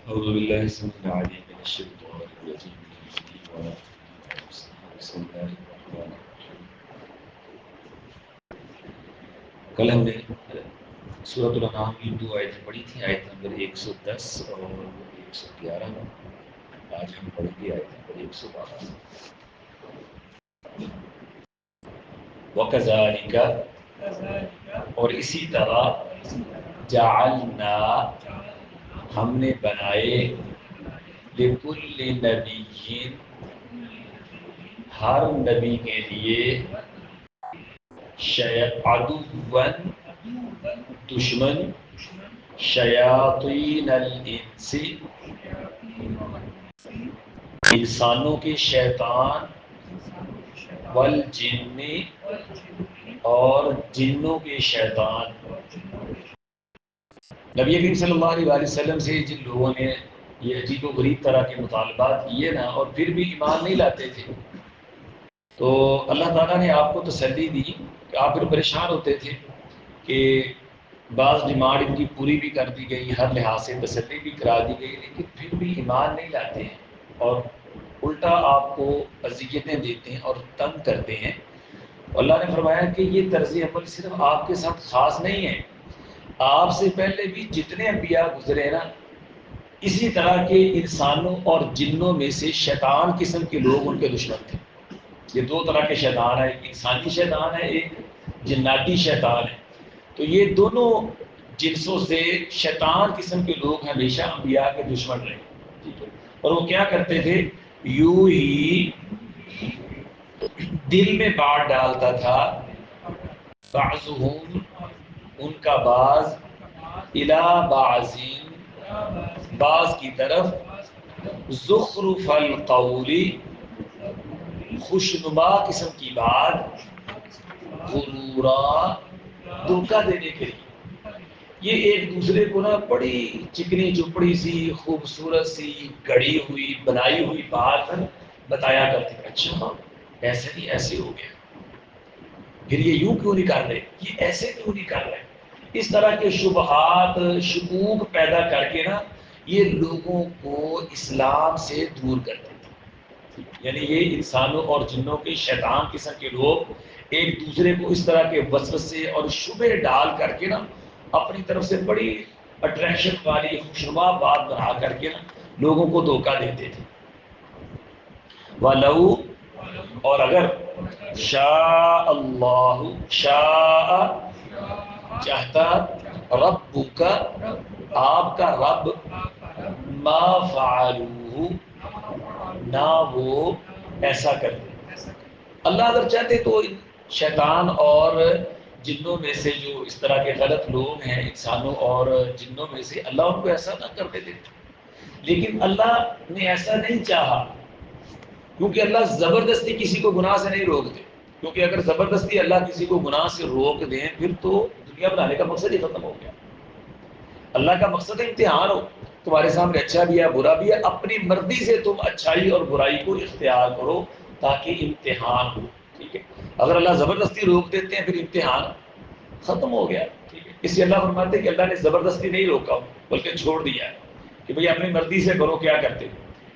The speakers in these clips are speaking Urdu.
أعوذ بالله السميع العليم من الشيطان الرجيم بسم الله الرحمن الرحيم. کل ہم نے سورۃ الانعام کی 2 آیتیں پڑھی تھیں، آیت نمبر 110 اور 111. آج ہم پڑھیں گے آیت نمبر 112. وَكَذَلِكَ، اور اسی طرح، جعلنا، ہم نے بنائے، لِكُلِّ نَبِيٍّ، ہر نبی کے لیے، عدواً، دشمن، شیاطین الانس، انسانوں کے شیطان، والجن، اور جنوں کے شیطان. نبی کریم صلی اللہ علیہ وسلم سے جن لوگوں نے یہ عجیب و غریب طرح کے مطالبات کیے نا، اور پھر بھی ایمان نہیں لاتے تھے، تو اللہ تعالیٰ نے آپ کو تسلی دی کہ آپ پھر پریشان ہوتے تھے کہ بعض ڈیمانڈ ان کی پوری بھی کر دی گئی، ہر لحاظ سے تسلی بھی کرا دی گئی، لیکن پھر بھی ایمان نہیں لاتے ہیں اور الٹا آپ کو اذیتیں دیتے ہیں اور تنگ کرتے ہیں. اللہ نے فرمایا کہ یہ طرز عمل صرف آپ کے ساتھ خاص نہیں ہے، آپ سے پہلے بھی جتنے انبیاء گزرے نا، اسی طرح کے انسانوں اور جنوں میں سے شیطان قسم کے لوگ ان کے دشمن تھے. یہ 2 طرح کے شیطان ہیں، ایک انسانی شیطان ہے، ایک جناتی شیطان ہے. تو یہ دونوں جنسوں سے شیطان قسم کے لوگ ہمیشہ انبیاء کے دشمن رہے. ٹھیک ہے، اور وہ کیا کرتے تھے، یوں ہی دل میں بات ڈالتا تھا، بعضهم، ان کا بعض، الی بعض، بعض کی طرف، زخرف القول، خوشنما قسم کی بات، غرورا، دھوکہ دینے کے لیے. یہ ایک دوسرے کو نا بڑی چکنی چپڑی سی خوبصورت سی گڑی ہوئی بنائی ہوئی بات بتایا کرتے تھے. اچھا ایسے نہیں، ایسے ہو گیا، پھر یہ یوں کیوں نہیں کر رہے، یہ ایسے کیوں نہیں کر رہے. اس طرح کے شبہات، شکوک پیدا کر کے نا یہ لوگوں کو اسلام سے دور کرتے تھے. یعنی یہ انسانوں اور جنوں کے شیطان قسم کے لوگ ایک دوسرے کو اس طرح کے وسوسے اور شبہ ڈال کر کے نا اپنی طرف سے بڑی اٹریکشن والی خوشنما بات بنا کر کے نا لوگوں کو دھوکہ دیتے تھے. وَلَوْ، اور اگر، شاء اللہ، شاء چاہتا، ربک، آپ کا رب، ما فعلوہ، نہ وہ ایسا کرتے. اللہ اگر چاہتے تو شیطان اور جنوں میں سے جو اس طرح کے غلط لوگ ہیں انسانوں اور جنوں میں سے، اللہ ان کو ایسا نہ کرنے دیتے، لیکن اللہ نے ایسا نہیں چاہا، کیونکہ اللہ زبردستی کسی کو گناہ سے نہیں روکتے. کیونکہ اگر زبردستی اللہ کسی کو گناہ سے روک دیں پھر تو دنیا بنانے کا مقصد ہی ختم ہو گیا. اللہ کا مقصد ہے امتحان ہو، تمہارے سامنے اچھا بھی ہے برا بھی ہے، اپنی مرضی سے تم اچھائی اور برائی کو اختیار کرو تاکہ امتحان ہو. ٹھیک ہے، اگر اللہ زبردستی روک دیتے ہیں پھر امتحان ختم ہو گیا. ٹھیک ہے، اس لیے اللہ فرماتے ہیں کہ اللہ نے زبردستی نہیں روکا بلکہ چھوڑ دیا ہے کہ بھئی اپنی مرضی سے کرو کیا کرتے ہو.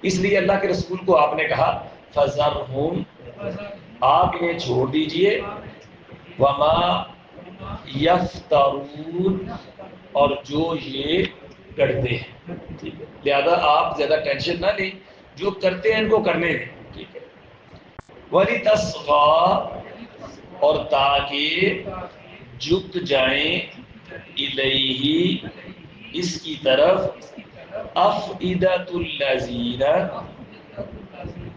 اس لیے اللہ کے رسول کو آپ نے کہا فَذَرْهُمْ، آپ انہیں چھوڑ دیجئے، وَمَا يَفْتَرُونَ، اور جو یہ کرتے ہیں. ٹھیک ہے، لہذا آپ زیادہ ٹینشن نہ لیں، جو کرتے ہیں ان کو کرنے دیں. ٹھیک ہے، وَلِتَصْغَىٰ، اور تاکہ جھک جائیں، الیہ، اس کی طرف، افئدۃ الذین،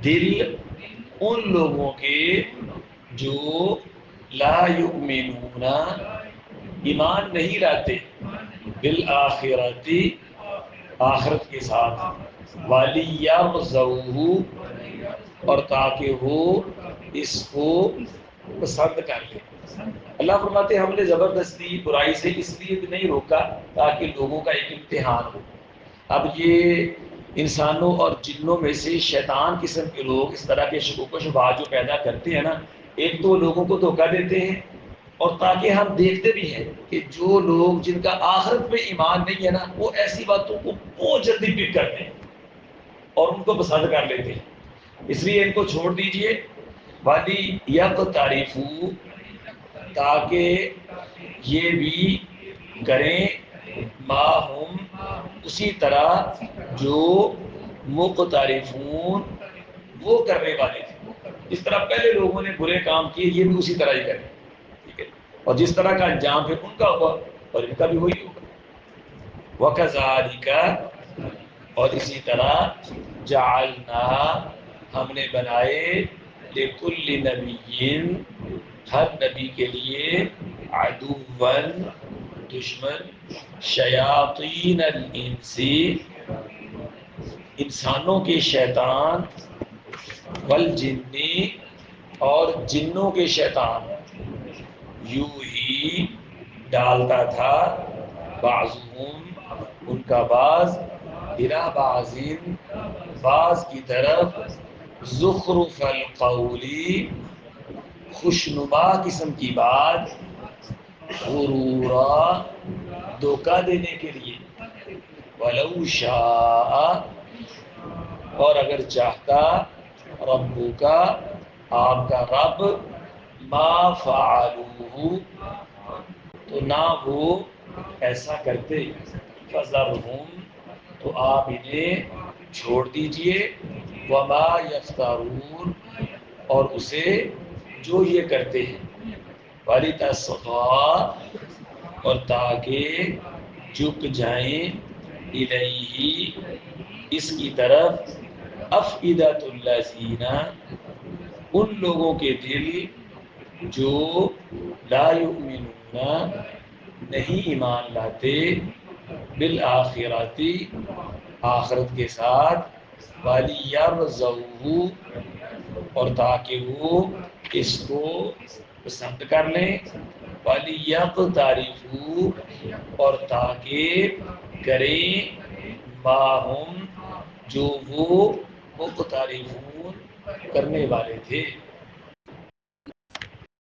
دل ان لوگوں کے جو لا یؤمنون، ایمان نہیں لاتے، بالآخرۃ، آخرت کے ساتھ، وَلِيَرْضَوْهُ، اور تاکہ وہ اس کو پسند کر لیں. اللہ فرماتے ہیں ہم نے زبردستی برائی سے اس لیے بھی نہیں روکا تاکہ لوگوں کا ایک امتحان ہو. اب یہ انسانوں اور جنوں میں سے شیطان قسم کے لوگ اس طرح کے شکوک و شبہات جو پیدا کرتے ہیں نا، ایک تو لوگوں کو دھوکہ دیتے ہیں اور تاکہ ہم دیکھتے بھی ہیں کہ جو لوگ جن کا آخرت پہ ایمان نہیں ہے نا، وہ ایسی باتوں کو بہت جلدی پک کرتے ہیں اور ان کو پسند کر لیتے ہیں، اس لیے ان کو چھوڑ دیجئے. والی یک تعریفو، تاکہ یہ بھی کریں ما ہم، اسی طرح جو مقترفون وہ کرنے والے تھے. جس طرح پہلے لوگوں نے برے کام کیے یہ بھی اسی طرح ہی کریں. ٹھیک ہے، اور جس طرح کا انجام پھر ان کا ہوا اور ان کا بھی وہی ہوگا. وَكَذَلِكَ، اور اسی طرح جعلنا، ہم نے بنائے لِكُلِّ نَبِيٍّ، ہر نبی کے لیے عدوًا دشمن، شیاطین الانس، انسانوں کے شیطان، والجن، اور جنوں کے شیطان، یوحی ڈالتا تھا، بعضهم ان کا بعض، الی بعض بعض کی طرف، زخرف القولی خوشنما قسم کی بات، غرورا دھوکہ دینے کے لیے. ولو شاء، اور اگر چاہتا، ربو کا آپ کا رب، ما فعلوہ تو نہ وہ ایسا کرتے. فذرہم، تو آپ انہیں چھوڑ دیجئے. وما یفترون، اور اسے جو یہ کرتے ہیں. وَلِتَصْغَىٰ، اور تاکہ جھک جائیں، الیہ اس کی طرف، افئدۃ الذین ان لوگوں کے دل جو لا یؤمنون نہیں ایمان لاتے، بالآخرۃ آخرت کے ساتھ، وَلِيَرْضَوْهُ اور تاکہ وہ اس کو پسند کر لیں، وَلِيَقْتَرِفُوا اور تاکہ کریں، ما ہم جو وہ مقترفون کرنے والے تھے.